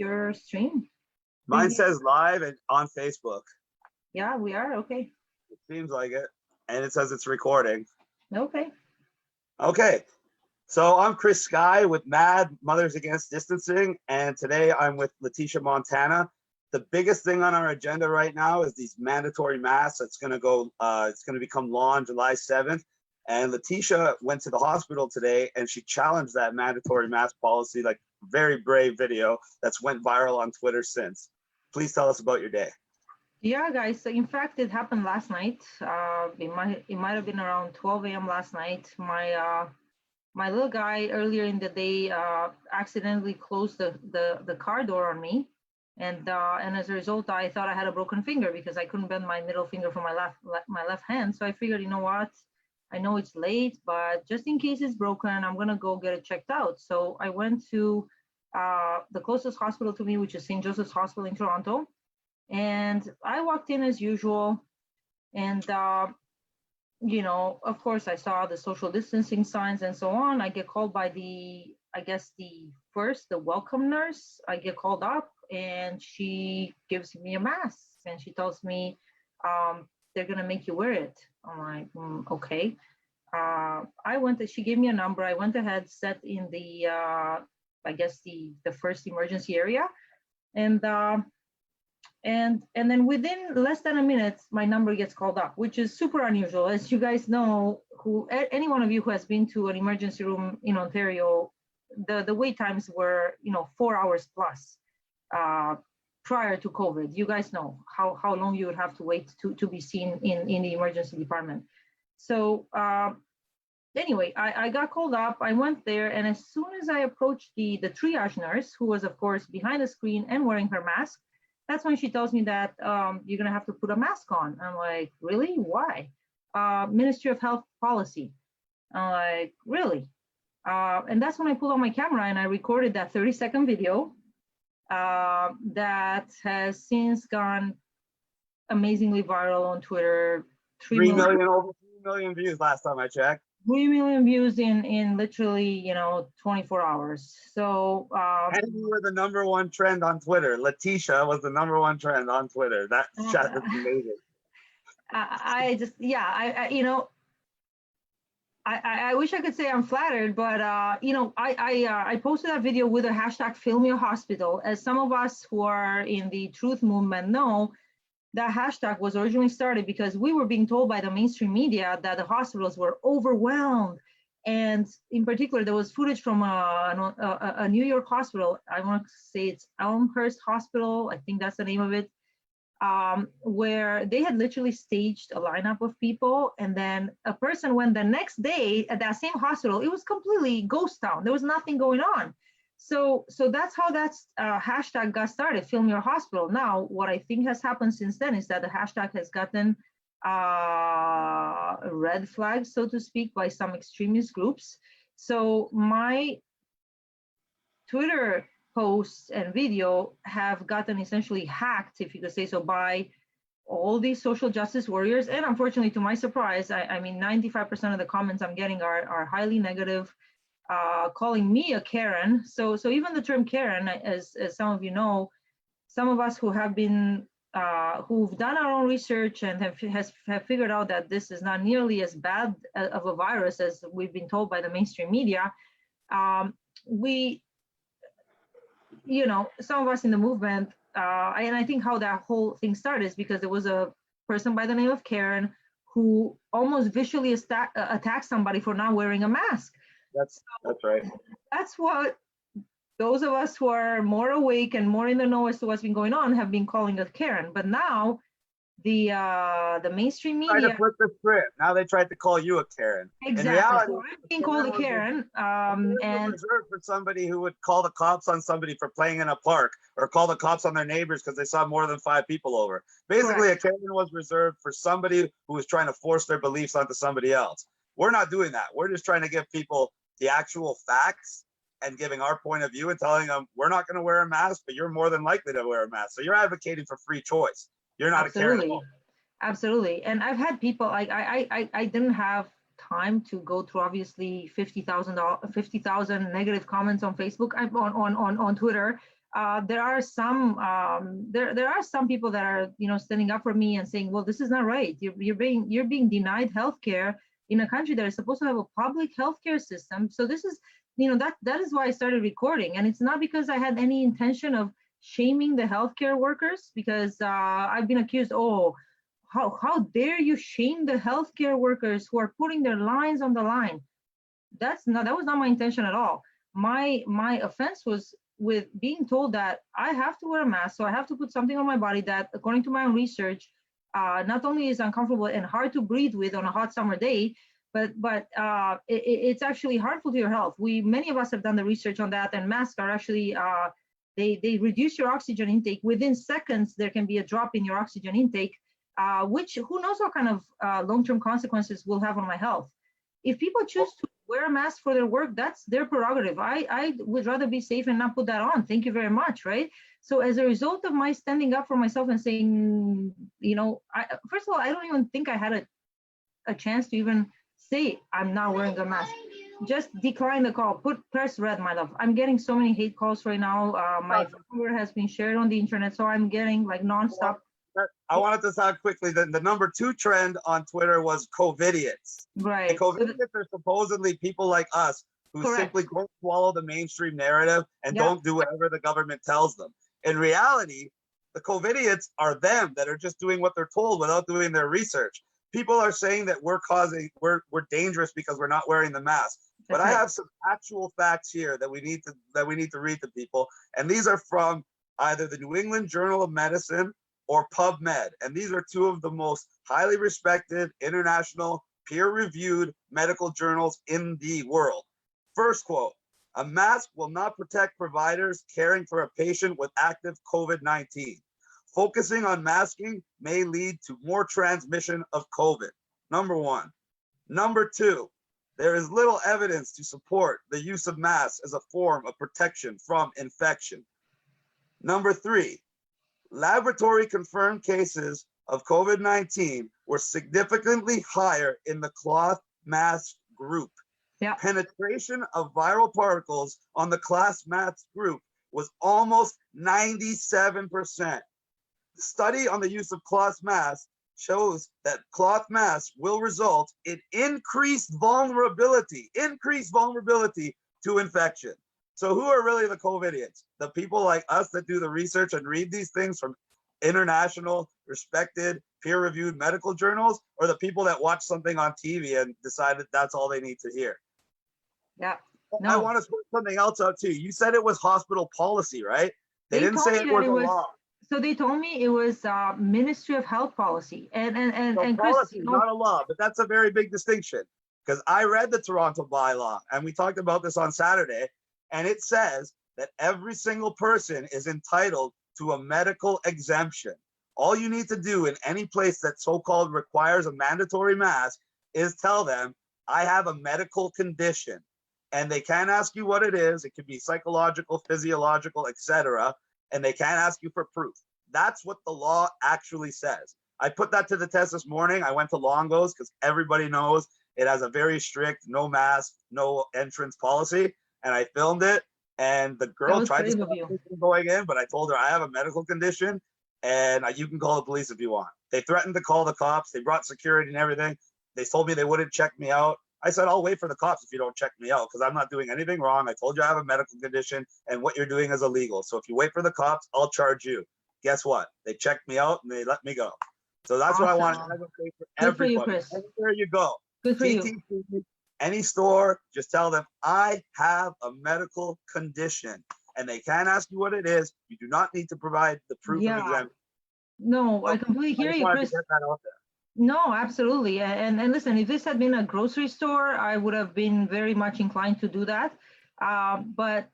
your stream? Mine says live and on Facebook. Yeah, we are. Okay. It seems like it. And it says it's recording. Okay. Okay. So I'm Chris Sky with MAD, Mothers Against Distancing. And today I'm with Letitia Montana. The biggest thing on our agenda right now is these mandatory masks. That's going to go, it's going to become law on July 7th. And Letitia went to the hospital today and she challenged that mandatory mask policy, like very brave video that's went viral on Twitter since. Please tell us about your day. Yeah, guys. So in fact, it happened last night. It might have been around 12 a.m. last night. My little guy earlier in the day accidentally closed the car door on me, and as a result, I thought I had a broken finger because I couldn't bend my middle finger from my left hand. So I figured, you know what? I know it's late, but just in case it's broken, I'm gonna go get it checked out. So I went to the closest hospital to me, which is St. Joseph's Hospital in Toronto. And I walked in as usual, and you know, of course, I saw the social distancing signs and so on. I get called by the welcome nurse. I get called up, and she gives me a mask, and she tells me they're gonna make you wear it. I'm like, okay. She gave me a number. I went ahead, sat in the the first emergency area, and then within less than a minute, my number gets called up, which is super unusual. As you guys know, any one of you who has been to an emergency room in Ontario, the wait times were 4 hours plus prior to COVID. You guys know how long you would have to wait to be seen in the emergency department. So anyway, I got called up. I went there, and as soon as I approached the triage nurse, who was of course behind the screen and wearing her mask, that's when she tells me that you're gonna have to put a mask on. I'm like, really? Why? Ministry of Health policy. I'm like, really? And that's when I pulled out my camera and I recorded that 30-second video that has since gone amazingly viral on Twitter. 3 million, over 3 million views last time I checked. 3 million views in literally 24 hours. So and you were the #1 trend on Twitter. Letitia was the #1 trend on Twitter. That shot is amazing. I wish I could say I'm flattered, but I posted that video with a hashtag Film Your Hospital. As some of us who are in the truth movement know, that hashtag was originally started because we were being told by the mainstream media that the hospitals were overwhelmed. And in particular, there was footage from a New York hospital. I want to say it's Elmhurst Hospital. I think that's the name of it, where they had literally staged a lineup of people. And then a person went the next day at that same hospital. It was completely ghost town. There was nothing going on. So that's how that hashtag got started, Film Your Hospital. Now, what I think has happened since then is that the hashtag has gotten red flagged, so to speak, by some extremist groups. So my Twitter posts and video have gotten essentially hacked, if you could say so, by all these social justice warriors. And unfortunately, to my surprise, I mean, 95% of the comments I'm getting are highly negative, calling me a Karen. So even the term Karen, as some of you know, some of us who have been who've done our own research and have figured out that this is not nearly as bad of a virus as we've been told by the mainstream media. Some of us in the movement, and I think how that whole thing started is because there was a person by the name of Karen who almost visually attacked somebody for not wearing a mask. That's right. That's what those of us who are more awake and more in the know as to what's been going on have been calling a Karen. But now the mainstream media tried to flip the script. Now they tried to call you a Karen. Exactly. In reality, so I'm being called a Karen. And reserved for somebody who would call the cops on somebody for playing in a park or call the cops on their neighbors because they saw more than 5 people over. Basically, correct. A Karen was reserved for somebody who was trying to force their beliefs onto somebody else. We're not doing that. We're just trying to give people the actual facts and giving our point of view and telling them we're not going to wear a mask, but you're more than likely to wear a mask. So you're advocating for free choice. You're not Absolutely. a Karen. Absolutely. And I've had people like I didn't have time to go through obviously 50,000 negative comments on Facebook, on Twitter. there are some there are some people that are, you know, standing up for me and saying, well, this is not right. You're being denied healthcare in a country that is supposed to have a public healthcare system. So this is, you know, that is why I started recording, and it's not because I had any intention of shaming the healthcare workers, because I've been accused, oh, how dare you shame the healthcare workers who are putting their lives on the line. That was not my intention at all. My offense was with being told that I have to wear a mask, so I have to put something on my body that, according to my own research, not only is uncomfortable and hard to breathe with on a hot summer day, but it's actually harmful to your health. Many of us have done the research on that, and masks are actually they reduce your oxygen intake. Within seconds, there can be a drop in your oxygen intake, which who knows what kind of long-term consequences will have on my health. If people choose to wear a mask for their work, that's their prerogative. I would rather be safe and not put that on. Thank you very much, right? So as a result of my standing up for myself and saying, you know, first of all, I don't even think I had a chance to even say I'm not wearing a mask. Just decline the call. Press red, my love. I'm getting so many hate calls right now. My phone number has been shared on the internet, so I'm getting like nonstop. I wanted to talk quickly. The number 2 trend on Twitter was COVIDiots. Right. And COVIDiots are supposedly people like us who Correct. simply don't swallow the mainstream narrative and Yeah. don't do whatever the government tells them. In reality, the COVIDiots are them that are just doing what they're told without doing their research. People are saying that we're dangerous because we're not wearing the mask. But That's I right. have some actual facts here that we need to read to people, and these are from either the New England Journal of Medicine or PubMed, and these are 2 of the most highly respected international peer-reviewed medical journals in the world. First quote: "A mask will not protect providers caring for a patient with active COVID-19. Focusing on masking may lead to more transmission of COVID." Number 1. Number 2, there is little evidence to support the use of masks as a form of protection from infection. Number 3, laboratory confirmed cases of COVID-19 were significantly higher in the cloth mask group. Yeah. Penetration of viral particles on the cloth mask group was almost 97%. The study on the use of cloth masks shows that cloth masks will result in increased vulnerability to infection. So who are really the COVIDiots? The people like us that do the research and read these things from international, respected, peer-reviewed medical journals, or the people that watch something on TV and decide that that's all they need to hear? Yeah. I want to point something else out too. You said it was hospital policy, right? They didn't say it was a law. So they told me it was Ministry of Health policy, and Chris, policy, not a law, but that's a very big distinction, because I read the Toronto bylaw and we talked about this on Saturday, and it says that every single person is entitled to a medical exemption. All you need to do in any place that so-called requires a mandatory mask is tell them, I have a medical condition, and they can't ask you what it is. It could be psychological, physiological, etc., and they can't ask you for proof. That's what the law actually says. I put that to the test this morning. I went to Longo's because everybody knows it has a very strict no mask, no entrance policy, and I filmed it. And the girl tried to stop me from going in, but I told her I have a medical condition, and you can call the police if you want. They threatened to call the cops. They brought security and everything. They told me they wouldn't check me out. I said, I'll wait for the cops if you don't check me out, because I'm not doing anything wrong. I told you I have a medical condition, and what you're doing is illegal. So if you wait for the cops, I'll charge you. Guess what? They checked me out and they let me go. So that's what I want to advocate for everybody. Good for you, Chris. Everywhere you go. Good for you. Any store, just tell them, I have a medical condition, and they can't ask you what it is. You do not need to provide the proof of exemption. No, I completely hear you, Chris. No, absolutely. And listen, if this had been a grocery store, I would have been very much inclined to do that. But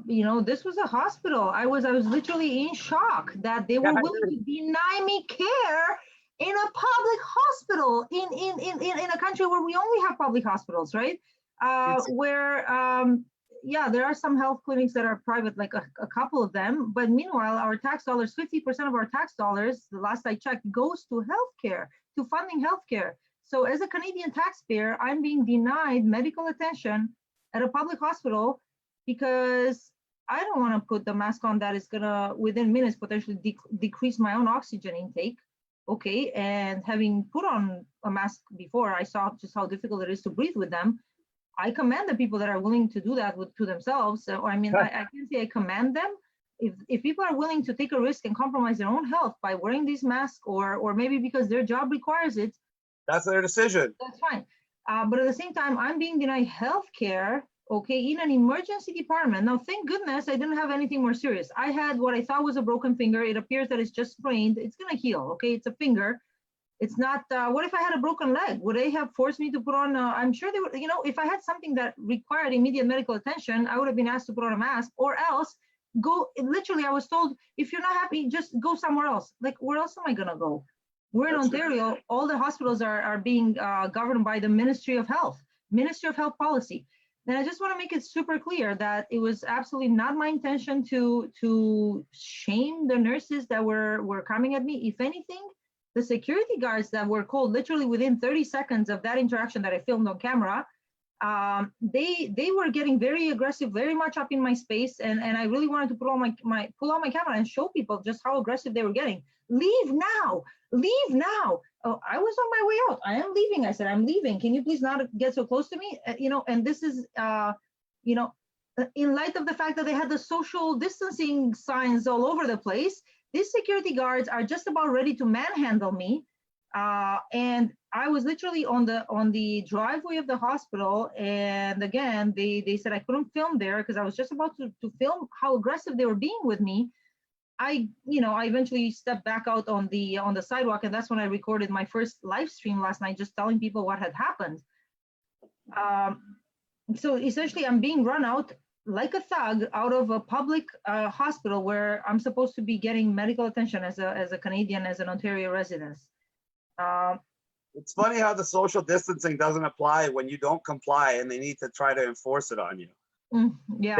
you know, this was a hospital. I was literally in shock that they were willing to deny me care in a public hospital in a country where we only have public hospitals, right? Where yeah, there are some health clinics that are private, like a couple of them. But meanwhile, our tax dollars, 50% of our tax dollars, the last I checked, goes to healthcare, to funding healthcare. So as a Canadian taxpayer, I'm being denied medical attention at a public hospital because I don't want to put the mask on that is gonna within minutes potentially decrease my own oxygen intake. Okay, and having put on a mask before, I saw just how difficult it is to breathe with them. I commend the people that are willing to do that to themselves. So, I mean, I can't say I commend them. If people are willing to take a risk and compromise their own health by wearing these masks, or maybe because their job requires it, that's their decision. That's fine. But at the same time, I'm being denied health care, okay, in an emergency department. Now, thank goodness I didn't have anything more serious. I had what I thought was a broken finger. It appears that it's just sprained. It's going to heal, okay? It's a finger. It's not, what if I had a broken leg? Would they have forced me to put on, I'm sure they would, if I had something that required immediate medical attention, I would have been asked to put on a mask, or else literally, I was told, if you're not happy, just go somewhere else. Like, where else am I going to go? We're in Ontario, right. All the hospitals are being governed by the Ministry of Health policy. And I just want to make it super clear that it was absolutely not my intention to shame the nurses that were coming at me. If anything, the security guards that were called literally within 30 seconds of that interaction that I filmed on camera, they were getting very aggressive, very much up in my space, and I really wanted to pull out my camera and show people just how aggressive they were getting. Leave now, leave now. Oh, I was on my way out. I am leaving. I said, I'm leaving. Can you please not get so close to me? And this is, in light of the fact that they had the social distancing signs all over the place, these security guards are just about ready to manhandle me. And I was literally on the driveway of the hospital, and again, they said I couldn't film there because I was just about to film how aggressive they were being with me. I eventually stepped back out on the sidewalk, and that's when I recorded my first live stream last night, just telling people what had happened. So essentially, I'm being run out like a thug out of a public hospital where I'm supposed to be getting medical attention as a Canadian, as an Ontario resident. It's funny how the social distancing doesn't apply when you don't comply, and they need to try to enforce it on you. Yeah.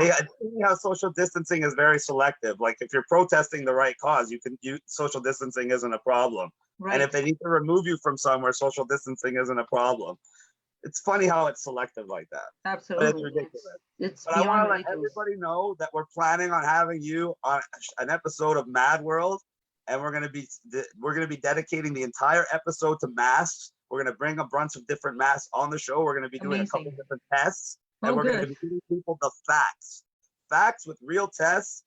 How social distancing is very selective. Like if you're protesting the right cause, social distancing isn't a problem. Right. And if they need to remove you from somewhere, social distancing isn't a problem. It's funny how it's selective like that. Absolutely. But it's ridiculous. But I want to let everybody know that we're planning on having you on an episode of Mad World, and we're going to be dedicating the entire episode to masks. We're going to bring a bunch of different masks on the show. We're going to be doing a couple different tests. And we're going to be giving people the facts with real tests,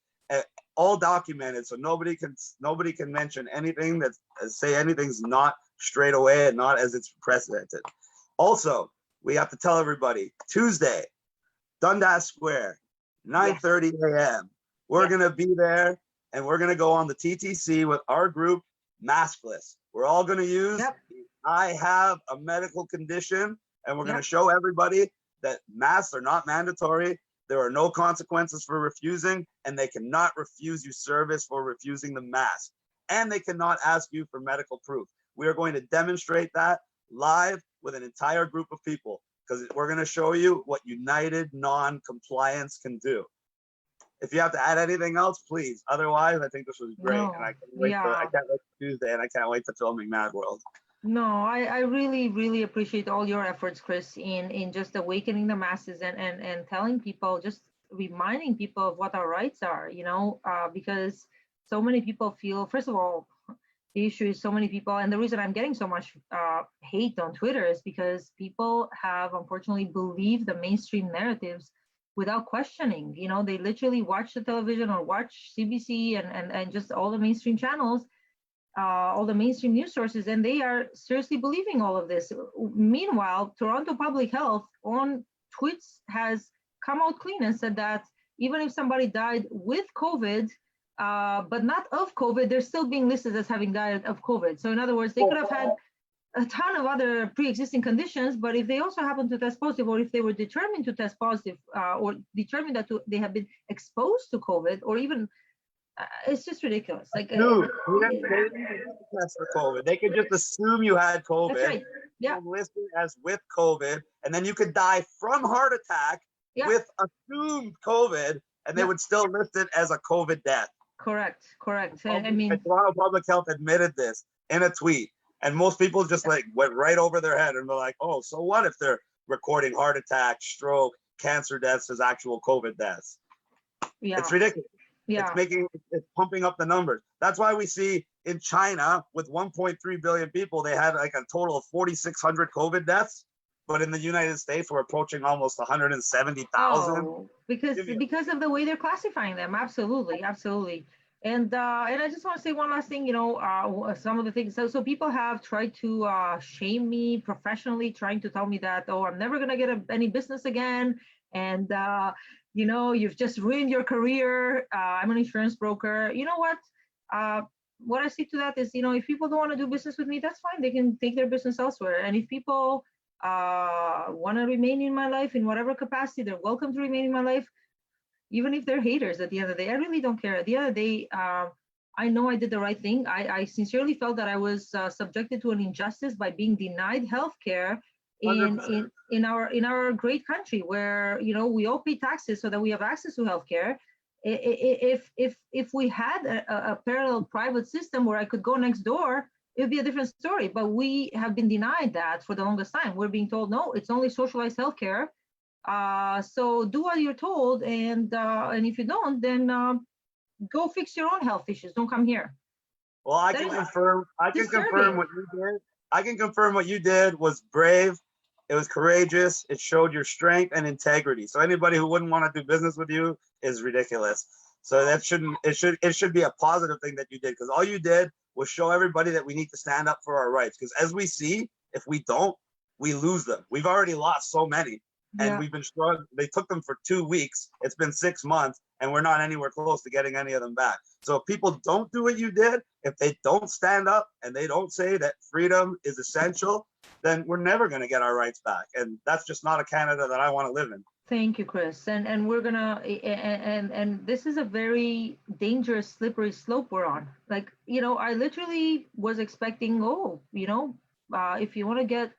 all documented, so nobody can mention anything say anything's not straight away and not as it's precedented. Also, we have to tell everybody, Tuesday, Dundas Square, 9:30 a.m. We're going to be there, and we're going to go on the TTC with our group, Maskless. We're all going to use I have a medical condition, and we're going to show everybody that masks are not mandatory. There are no consequences for refusing, and they cannot refuse you service for refusing the mask. And they cannot ask you for medical proof. We are going to demonstrate that live with an entire group of people, because we're going to show you what united non-compliance can do. If you have to add anything else, please. Otherwise, I think this was great. And I can't wait for Tuesday, and I can't wait to filming Mad World. No, I really, really appreciate all your efforts, Chris, in just awakening the masses and telling people, just reminding people of what our rights are, because so many people feel, first of all, the issue is so many people, and the reason I'm getting so much hate on Twitter is because people have unfortunately believed the mainstream narratives without questioning. They literally watch the television or watch CBC and just all the mainstream channels, all the mainstream news sources, and they are seriously believing all of this. Meanwhile, Toronto Public Health on tweets has come out clean and said that even if somebody died with COVID, but not of COVID, they're still being listed as having died of COVID. So in other words, they could have had a ton of other pre-existing conditions, but if they also happen to test positive, or if they were determined to test positive, or determined that they have been exposed to COVID, or even it's just ridiculous. Like, dude, they didn't test for COVID. They could just assume you had COVID. That's right. Yeah. Listed as with COVID, and then you could die from heart attack with assumed COVID, and they would still list it as a COVID death. Correct. I mean, Toronto Public Health admitted this in a tweet, and most people just went right over their head, and they're like, "Oh, so what if they're recording heart attack, stroke, cancer deaths as actual COVID deaths?" Yeah. It's ridiculous. Yeah. It's pumping up the numbers. That's why we see in China with 1.3 billion people, they had like a total of 4,600 COVID deaths. But in the United States, we're approaching almost 170,000. Oh, because of the way they're classifying them. Absolutely, absolutely. And I just want to say one last thing. Some of the things. So people have tried to shame me professionally, trying to tell me that, oh, I'm never gonna get any business again, and you've just ruined your career. I'm an insurance broker. You know what? What I say to that is, if people don't want to do business with me, that's fine. They can take their business elsewhere. And if people want to remain in my life in whatever capacity, they're welcome to remain in my life, even if they're haters. At the end of the day, I really don't care. At the end of the day, I know I did the right thing. I sincerely felt that I was subjected to an injustice by being denied health care in our great country, where we all pay taxes so that we have access to health care. If we had a parallel private system where I could go next door, it would be a different story. But we have been denied that for the longest time. We're being told, no, it's only socialized healthcare. So do what you're told, and if you don't, then go fix your own health issues. Don't come here. Well, I can confirm what you did. I can confirm what you did was brave. It was courageous. It showed your strength and integrity. So anybody who wouldn't want to do business with you is ridiculous. So that it should be a positive thing that you did, because all you did was show everybody that we need to stand up for our rights. Because as we see, if we don't, we lose them. We've already lost so many, and we've been struggling. They took them for 2 weeks. It's been 6 months, and we're not anywhere close to getting any of them back. So if people don't do what you did, if they don't stand up and they don't say that freedom is essential, then we're never going to get our rights back. And that's just not a Canada that I want to live in. Thank you, Chris. And we're gonna and this is a very dangerous, slippery slope we're on. Like, I literally was expecting, if you want to get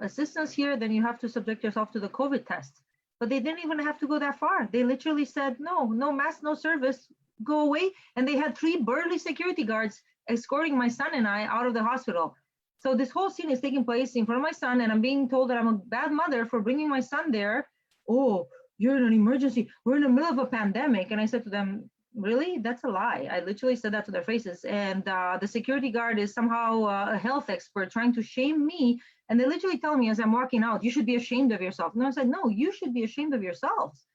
assistance here, then you have to subject yourself to the COVID test. But they didn't even have to go that far. They literally said, no mask, no service, go away. And they had 3 burly security guards escorting my son and I out of the hospital. So this whole scene is taking place in front of my son, and I'm being told that I'm a bad mother for bringing my son there. Oh, you're in an emergency. We're in the middle of a pandemic. And I said to them, really? That's a lie. I literally said that to their faces. And the security guard is somehow a health expert trying to shame me. And they literally tell me as I'm walking out, you should be ashamed of yourself. And I said, no, you should be ashamed of yourselves.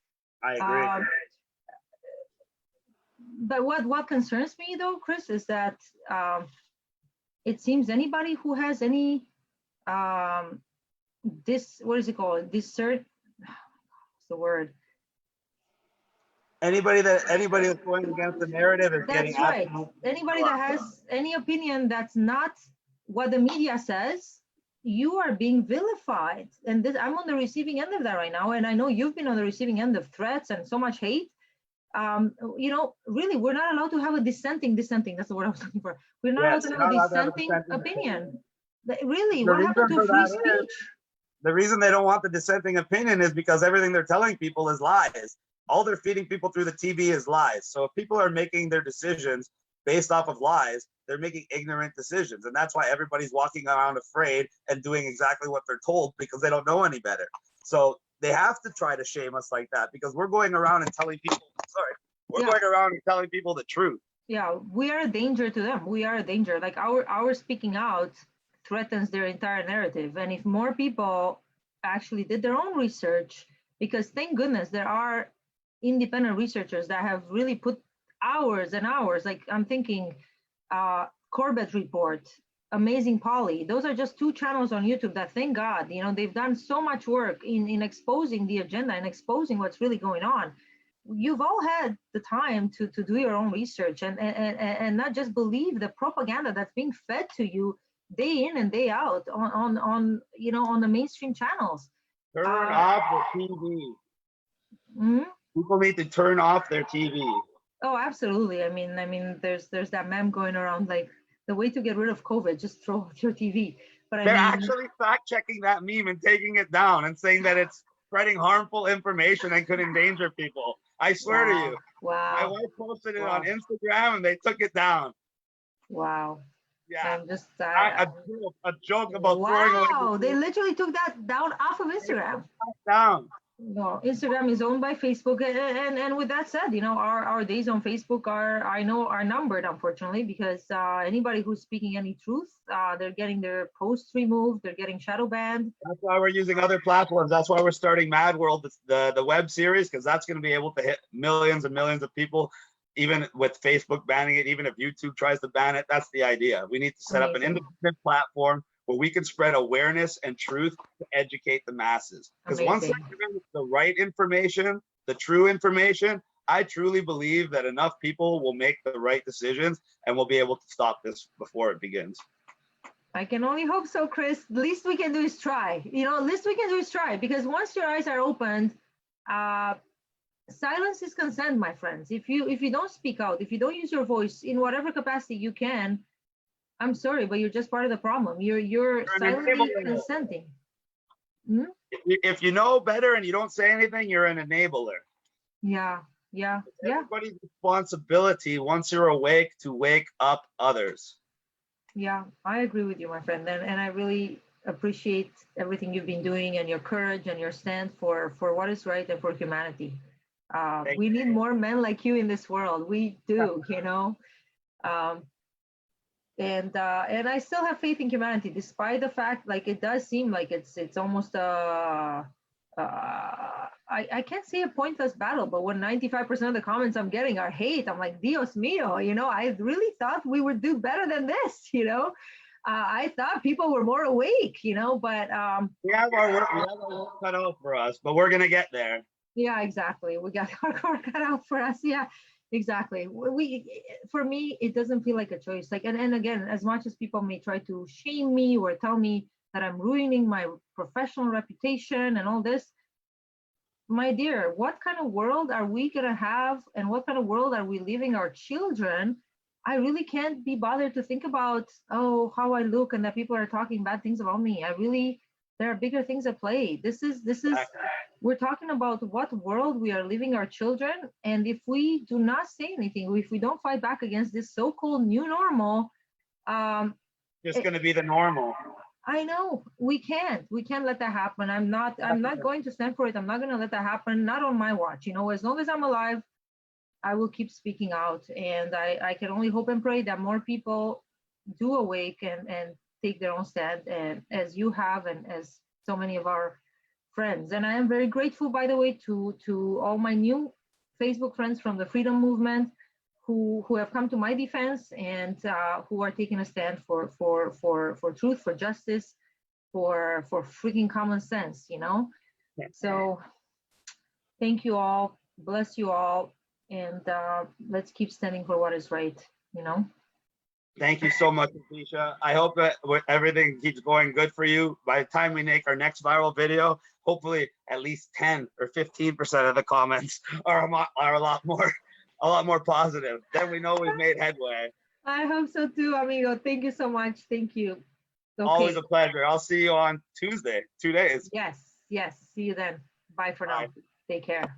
I agree. But what concerns me, though, Chris, is that it seems anybody who has any Anybody that's going against the narrative is getting right. Anybody that has any opinion that's not what the media says, you are being vilified. And I'm on the receiving end of that right now. And I know you've been on the receiving end of threats and so much hate. Really, we're not allowed to have a dissenting, that's the word I was looking for. We're not allowed to have a dissenting opinion. Really, what happened to free speech? The reason they don't want the dissenting opinion is because everything they're telling people is lies. All they're feeding people through the TV is lies. So if people are making their decisions based off of lies, they're making ignorant decisions. And that's why everybody's walking around afraid and doing exactly what they're told, because they don't know any better. So they have to try to shame us like that, because we're going around and telling people, going around and telling people the truth. Yeah, we are a danger to them. We are a danger. Like our speaking out threatens their entire narrative. And if more people actually did their own research, because thank goodness there are independent researchers that have really put hours and hours, like I'm thinking Corbett Report, Amazing Polly, those are just 2 channels on YouTube that, thank God, they've done so much work in exposing the agenda and exposing what's really going on. You've all had the time to do your own research and not just believe the propaganda that's being fed to you day in and day out on the mainstream channels. Turn off the TV. Mm-hmm. People need to turn off their TV. Oh, absolutely. I mean, there's that meme going around, like, the way to get rid of COVID, just throw off your TV. But they're actually fact checking that meme and taking it down and saying that it's spreading harmful information and could endanger people. I swear to you. Wow. My wife posted it on Instagram and they took it down. Wow. Yeah. I'm just a joke about throwing away. Wow, they literally took that down off of Instagram. Down. No, Instagram is owned by Facebook, and with that said, our days on Facebook are numbered, unfortunately, because anybody who's speaking any truth, they're getting their posts removed, they're getting shadow banned. That's why we're using other platforms. That's why we're starting Mad World, the web series, because that's going to be able to hit millions and millions of people, even with Facebook banning it, even if YouTube tries to ban it. That's the idea. We need to set up an Amazing. independent platform where we can spread awareness and truth to educate the masses. Because once Amazing. they're given the right information, the true information, I truly believe that enough people will make the right decisions and we'll be able to stop this before it begins. I can only hope so, Chris. The least we can do is try. Least we can do is try, because once your eyes are opened, silence is consent, my friends. If you don't speak out, if you don't use your voice in whatever capacity you can, I'm sorry, but you're just part of the problem. You're silently consenting. Hmm? If you know better and you don't say anything, you're an enabler. Yeah. It's everybody's responsibility once you're awake to wake up others. Yeah, I agree with you, my friend, and I really appreciate everything you've been doing and your courage and your stand for what is right and for humanity. We need more men like you in this world. We do, and I still have faith in humanity, despite the fact, like, it does seem like it's almost I can't say a pointless battle, but when 95% of the comments I'm getting are hate, I'm like, Dios mío, I really thought we would do better than this, I thought people were more awake, but we have our work cut out for us, but we're gonna get there. Yeah, exactly. We got our work cut out for us. Yeah, exactly. For me, it doesn't feel like a choice. Like, and again, as much as people may try to shame me or tell me that I'm ruining my professional reputation and all this, my dear, what kind of world are we gonna have, and what kind of world are we leaving our children? I really can't be bothered to think about, oh, how I look and that people are talking bad things about me. There are bigger things at play. This is we're talking about what world we are leaving our children, and if we do not say anything, if we don't fight back against this so-called new normal, just going to be the normal. I know we can't let that happen. I'm not going to stand for it. I'm not going to let that happen, not on my watch. As long as I'm alive, I will keep speaking out, and I can only hope and pray that more people do awake and take their own stand, and as you have, and as so many of our friends. And I am very grateful, by the way, to all my new Facebook friends from the freedom movement who have come to my defense, and who are taking a stand for truth, for justice, for freaking common sense, So thank you all, bless you all, and let's keep standing for what is right, Thank you so much, Leticia. I hope that everything keeps going good for you. By the time we make our next viral video, hopefully at least 10 or 15% of the comments are a lot more positive. Then we know we've made headway. I hope so too, amigo. Thank you so much. Thank you. Okay. Always a pleasure. I'll see you on Tuesday, 2 days. Yes. See you then. Bye for now. Take care.